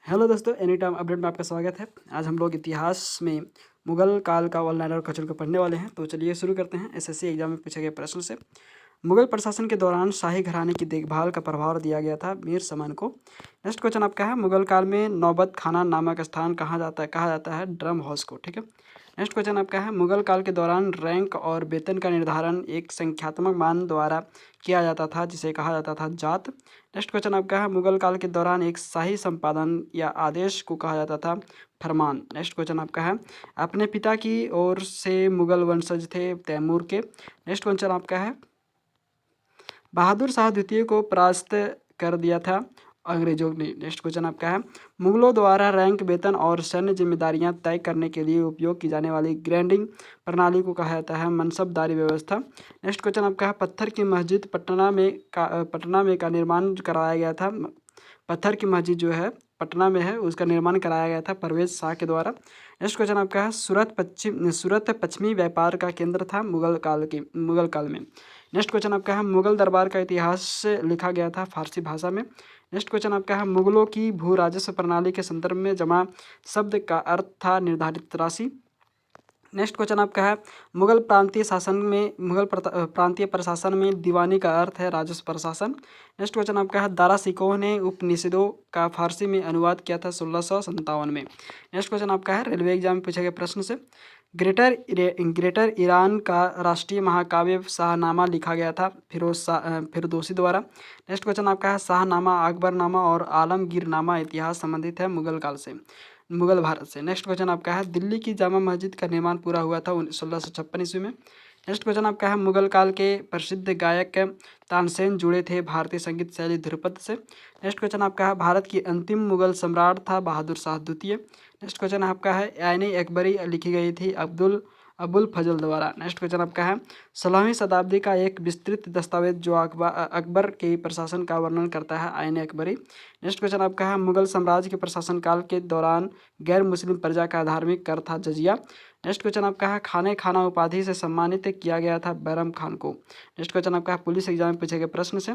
Hello दोस्तों, any time update में आपका स्वागत है। आज हम लोग इतिहास में मुगल काल का वन लाइनर क्वेश्चन को पढ़ने वाले हैं। तो चलिए शुरू करते हैं एसएससी एग्जाम में पूछे गए प्रश्न से। मुगल प्रशासन के दौरान शाही घराने की देखभाल का प्रभाव दिया गया था मीर समन को। नेक्स्ट क्वेश्चन आपका है, मुगल काल में नौबत खाना नामक स्थान कहा जाता है ड्रम हाउस को। ठीक है। नेक्स्ट क्वेश्चन आपका है, मुगल काल के दौरान रैंक और वेतन का निर्धारण एक संख्यात्मक मान द्वारा किया जाता था जिसे कहा जाता था जात। नेक्स्ट क्वेश्चन आपका है, मुगल काल के दौरान एक शाही संपादन या आदेश को कहा जाता था फरमान। नेक्स्ट क्वेश्चन आपका है, अपने पिता की ओर से मुगल वंशज थे तैमूर के। नेक्स्ट क्वेश्चन आपका है, बहादुर शाह द्वितीय को परास्त कर दिया था अंग्रेजों ने। नेक्स्ट क्वेश्चन आपका है, मुगलों द्वारा रैंक वेतन और सैन्य जिम्मेदारियां तय करने के लिए उपयोग की जाने वाली ग्रैंडिंग प्रणाली को कहा जाता है मनसबदारी व्यवस्था। नेक्स्ट क्वेश्चन आपका है, पत्थर की मस्जिद पटना में का निर्माण कराया गया था। पत्थर की मस्जिद जो है पटना में है, उसका निर्माण कराया गया था परवेज शाह के द्वारा। नेक्स्ट क्वेश्चन आपका है, सूरत पश्चिमी व्यापार का केंद्र था मुगल काल में। नेक्स्ट क्वेश्चन आपका है, मुगल दरबार का इतिहास लिखा गया था फारसी भाषा में। नेक्स्ट क्वेश्चन आपका है, मुगलों की भू राजस्व प्रणाली के संदर्भ में जमा शब्द का अर्थ था निर्धारित राशि। नेक्स्ट क्वेश्चन आपका है, मुगल प्रांतीय प्रशासन में दीवानी का अर्थ है राजस्व प्रशासन। नेक्स्ट क्वेश्चन आपका है, दारा सिकोह ने उपनिषदों का फारसी में अनुवाद किया था 1657 में। नेक्स्ट क्वेश्चन आपका है, रेलवे एग्जाम में पूछे गए प्रश्न से, ग्रेटर ईरान का राष्ट्रीय महाकाव्य शाहनामा लिखा गया था फिरदौसी द्वारा। नेक्स्ट क्वेश्चन आपका है, शाहनामा अकबरनामा और आलमगीरनामा इतिहास संबंधित है मुगल भारत से। नेक्स्ट क्वेश्चन आपका है, दिल्ली की जामा मस्जिद का निर्माण पूरा हुआ था 1656 ईस्वी में। नेक्स्ट क्वेश्चन आपका है, मुगल काल के प्रसिद्ध गायक तानसेन जुड़े थे भारतीय संगीत शैली ध्रुपद से। नेक्स्ट क्वेश्चन आपका है, भारत की अंतिम मुगल सम्राट था बहादुर शाह द्वितीय। नेक्स्ट क्वेश्चन आपका है, आईन अकबरी लिखी गई थी अबुल फजल द्वारा। नेक्स्ट क्वेश्चन आपका है, 16वीं शताब्दी का एक विस्तृत दस्तावेज जो अकबर के प्रशासन का वर्णन करता है आईन अकबरी। नेक्स्ट क्वेश्चन आपका है, मुगल साम्राज्य के प्रशासन काल के दौरान गैर मुस्लिम प्रजा का धार्मिक कर था जजिया। नेक्स्ट क्वेश्चन आपका है, खाना उपाधि से सम्मानित किया गया था बैरम खान को। नेक्स्ट क्वेश्चन आपका है, पुलिस एग्जाम में पूछे गए प्रश्न से,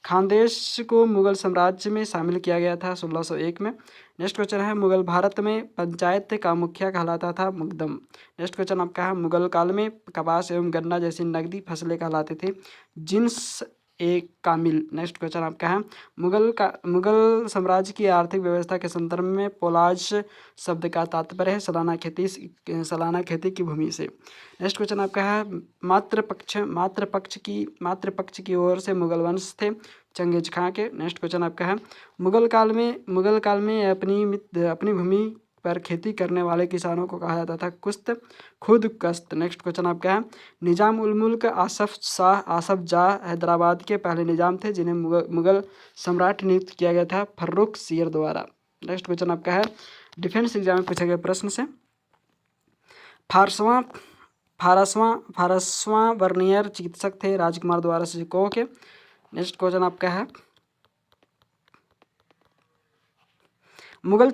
खानदेश को मुगल साम्राज्य में शामिल किया गया था 1601 में। नेक्स्ट क्वेश्चन है, मुगल भारत में पंचायत का मुखिया कहलाता था मुकदम। नेक्स्ट क्वेश्चन आपका है, मुगल काल में कपास एवं गन्ना जैसी नकदी फसलें कहलाते थे जिन्स ए कामिल। नेक्स्ट क्वेश्चन आपका है, मुगल साम्राज्य की आर्थिक व्यवस्था के संदर्भ में पोलाज शब्द का तात्पर्य है सालाना खेती की भूमि से। नेक्स्ट क्वेश्चन आपका है, मातृपक्ष की ओर से मुगल वंश थे चंगेज खां के। नेक्स्ट क्वेश्चन आपका है, मुगल काल में अपनी भूमि पर खेती करने वाले किसानों को कहा जाता था खुद कस्त। नेक्स्ट क्वेश्चन आपका है, निजाम उल मुल्क आसफ जाह हैदराबाद के पहले निजाम थे जिन्हें मुगल सम्राट नियुक्त किया गया था फर्रुख सियर द्वारा। नेक्स्ट क्वेश्चन आपका है, डिफेंस एग्जाम में पूछे गए प्रश्न से, फारसवां वर्नियर चिकित्सक थे राजकुमार द्वारा सिकोह के। नेक्स्ट क्वेश्चन आपका है, मुगल का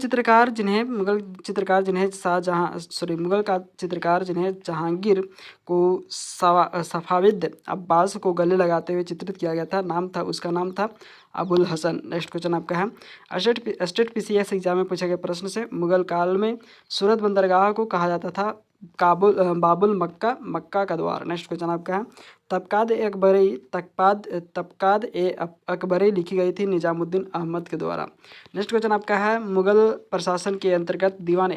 चित्रकार जिन्हें जहांगीर को सफाविद अब्बास को गले लगाते हुए चित्रित किया गया था उसका नाम था अबुल हसन। नेक्स्ट क्वेश्चन आपका है, स्टेट पीसीएस एग्जाम में पूछे गए प्रश्न से, मुगल काल में सूरत बंदरगाह को कहा जाता था बाबुल मक्का का द्वार। नेक्स्ट क्वेश्चन आपका है, तबकाद ए अकबरी लिखी गई थी निजामुद्दीन अहमद के द्वारा। नेक्स्ट क्वेश्चन आपका है, मुगल प्रशासन के अंतर्गत दीवान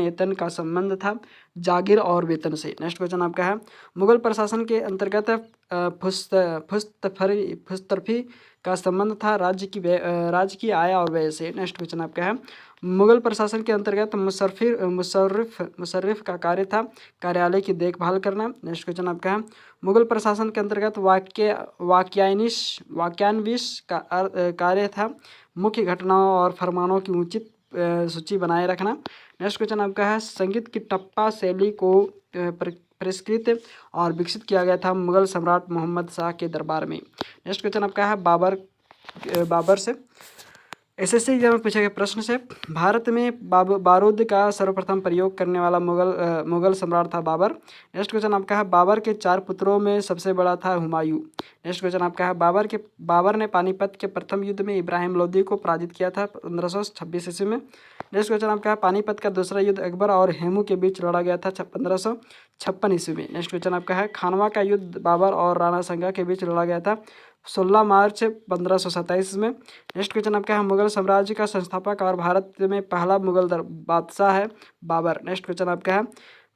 एतन का संबंध था जागीर और वेतन से। नेक्स्ट क्वेश्चन आपका है, मुगल प्रशासन के अंतर्गत फुस्तरफी का संबंध था राज्य की आय और व्यय से। नेक्स्ट क्वेश्चन आपका है, मुगल प्रशासन के अंतर्गत मुशर्रिफ का कार्य था कार्यालय की देखभाल करना। नेक्स्ट क्वेश्चन आपका है, मुगल प्रशासन के अंतर्गत वाक्यान्विश का कार्य था मुख्य घटनाओं और फरमानों की उचित सूची बनाए रखना। नेक्स्ट क्वेश्चन आपका है, संगीत की टप्पा शैली को परिष्कृत और विकसित किया गया था मुगल सम्राट मोहम्मद शाह के दरबार में। नेक्स्ट क्वेश्चन आपका है, बाबर से, एसएससी एग्जाम में पूछे गए प्रश्न से भारत में बारूद का सर्वप्रथम प्रयोग करने वाला मुगल सम्राट था बाबर। नेक्स्ट क्वेश्चन आपका है बाबर के 4 पुत्रों में सबसे बड़ा था हुमायूं। नेक्स्ट क्वेश्चन आपका है बाबर ने पानीपत के प्रथम युद्ध में इब्राहिम लोदी को पराजित किया था 1526 ईस्वी में। नेक्स्ट क्वेश्चन आपका है पानीपत का दूसरा युद्ध अकबर और हेमू के बीच लड़ा गया था 1556 ईस्वी में। नेक्स्ट क्वेश्चन आपका है खानवा का युद्ध बाबर और राणा संगा के बीच लड़ा गया था 16 मार्च 1527 में। नेक्स्ट क्वेश्चन आपका है मुगल साम्राज्य का संस्थापक और भारत में पहला मुगल बादशाह है बाबर। नेक्स्ट क्वेश्चन आपका है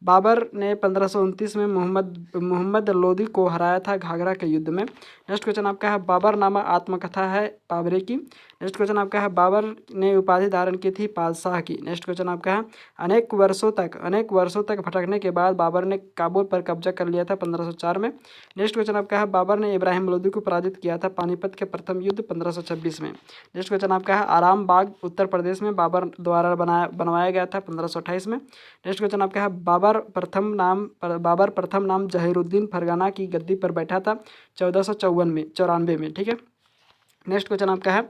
बाबर ने 1529 में मोहम्मद लोदी को हराया था घाघरा के युद्ध में। नेक्स्ट क्वेश्चन आपका है बाबरनामा आत्मकथा है बाबरी की। नेक्स्ट क्वेश्चन आपका है बाबर ने उपाधि धारण की थी बादशाह की। नेक्स्ट क्वेश्चन आपका है अनेक वर्षों तक भटकने के बाद बाबर ने काबुल पर कब्जा कर लिया था 1504 में। नेक्स्ट क्वेश्चन आपका है बाबर ने इब्राहिम लोदी को पराजित किया था पानीपत के प्रथम युद्ध 1526 में। नेक्स्ट क्वेश्चन आपका है आराम बाग उत्तर प्रदेश में बाबर द्वारा बनवाया गया था 1528 में। नेक्स्ट क्वेश्चन आपका है बाबर प्रथम नाम जहीरुद्दीन फरगाना की गद्दी पर बैठा था 1494 में। ठीक है। नेक्स्ट क्वेश्चन आपका है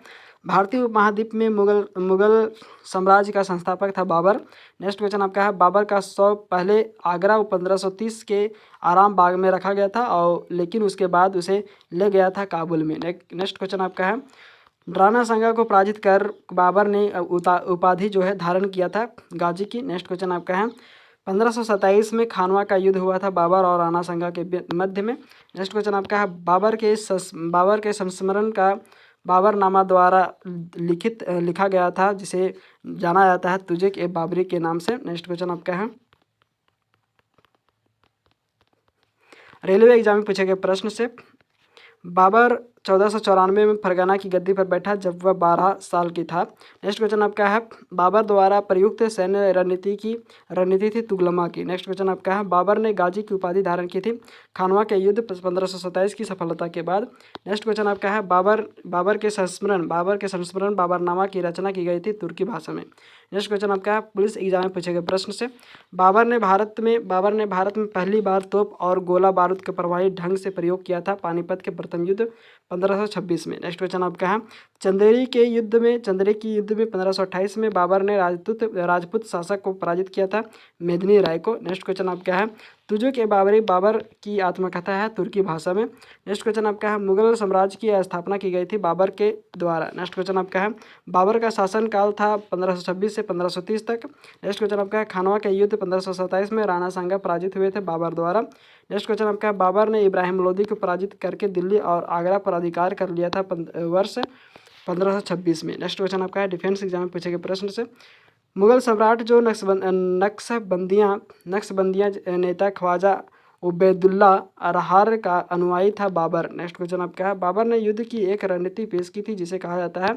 भारतीय उपमहाद्वीप में मुगल साम्राज्य का संस्थापक था बाबर। नेक्स्ट क्वेश्चन आपका है बाबर का शव पहले आगरा 1530 के आराम बाग में रखा गया था और लेकिन उसके बाद उसे ले गया था काबुल में। नेक्स्ट क्वेश्चन आपका है राणा संगा को पराजित कर बाबर ने उपाधि जो है धारण किया था गाजी की। नेक्स्ट क्वेश्चन आपका है 1527 में खानवा का युद्ध हुआ था बाबर और राणा संगा के मध्य में। नेक्स्ट क्वेश्चन आपका है बाबर के संस्मरण का बाबरनामा द्वारा लिखा गया था जिसे जाना जाता है तुजुक ए बाबरी के नाम से। नेक्स्ट क्वेश्चन आपका है रेलवे एग्जाम में पूछे गए प्रश्न से बाबर 1494 में फरगाना की गद्दी पर बैठा जब वह 12 साल की था। नेक्स्ट क्वेश्चन आपका है बाबर द्वारा प्रयुक्त सैन्य रणनीति थी तुगलमा की। नेक्स्ट क्वेश्चन आपका है बाबर ने गाजी की उपाधि धारण की थी खानवा के युद्ध 1527 की सफलता के बाद। नेक्स्ट क्वेश्चन आपका है बाबर के संस्मरण बाबरनामा की रचना की गई थी तुर्की भाषा में। नेक्स्ट क्वेश्चन आपका है पुलिस एग्जाम में पूछे गए प्रश्न से बाबर ने भारत में पहली बार तोप और गोला बारूद का प्रभावी ढंग से प्रयोग किया था पानीपत के प्रथम युद्ध 1526 में। नेक्स्ट क्वेश्चन आपका है चंदेरी के युद्ध में 1528 में बाबर ने राजपूत शासक को पराजित किया था मेदिनी राय को। नेक्स्ट क्वेश्चन आपका है तुजुक ए बाबरी बाबर की आत्मकथा है तुर्की भाषा में। नेक्स्ट क्वेश्चन आपका है मुगल साम्राज्य की स्थापना की गई थी बाबर के द्वारा। नेक्स्ट क्वेश्चन आपका है बाबर का शासन काल था 1526 से 1530 तक। नेक्स्ट क्वेश्चन आपका है खानवा के युद्ध 1527 में राणा सांगा पराजित हुए थे बाबर द्वारा। नेक्स्ट क्वेश्चन आपका है बाबर ने इब्राहिम लोदी को पराजित करके दिल्ली और आगरा पर अधिकार कर लिया था वर्ष 1526 में। नेक्स्ट क्वेश्चन आपका है डिफेंस एग्जाम में पूछे गए प्रश्न से मुगल सम्राट जो नक्शबंदिया नेता ख्वाजा उबैदुल्ला अरहार का अनुयायी था बाबर। नेक्स्ट क्वेश्चन आपका है बाबर ने युद्ध की एक रणनीति पेश की थी जिसे कहा जाता है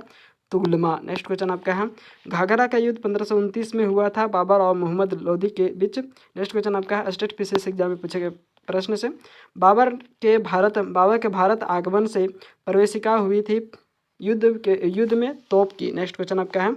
तुगलमा। नेक्स्ट क्वेश्चन आपका है घाघरा का युद्ध 1529 में हुआ था बाबर और मोहम्मद लोदी के बीच। नेक्स्ट क्वेश्चन आपका है स्टेट पीसीएस एग्जाम में पूछे गए प्रश्न से बाबर के भारत आगमन से प्रवेशिका हुई थी युद्ध में तोप की। नेक्स्ट क्वेश्चन आपका है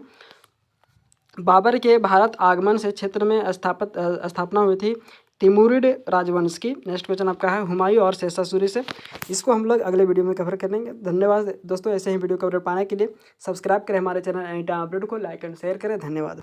बाबर के भारत आगमन से क्षेत्र में स्थापना हुई थी तिमुरिड राजवंश की। नेक्स्ट क्वेश्चन आपका है हुमायूं और शेरशाह सूरी से। इसको हम लोग अगले वीडियो में कवर करेंगे। धन्यवाद दोस्तों। ऐसे ही वीडियो कवर पाने के लिए सब्सक्राइब करें हमारे चैनल एनी टाइम अपडेट को, लाइक एंड शेयर करें। धन्यवाद।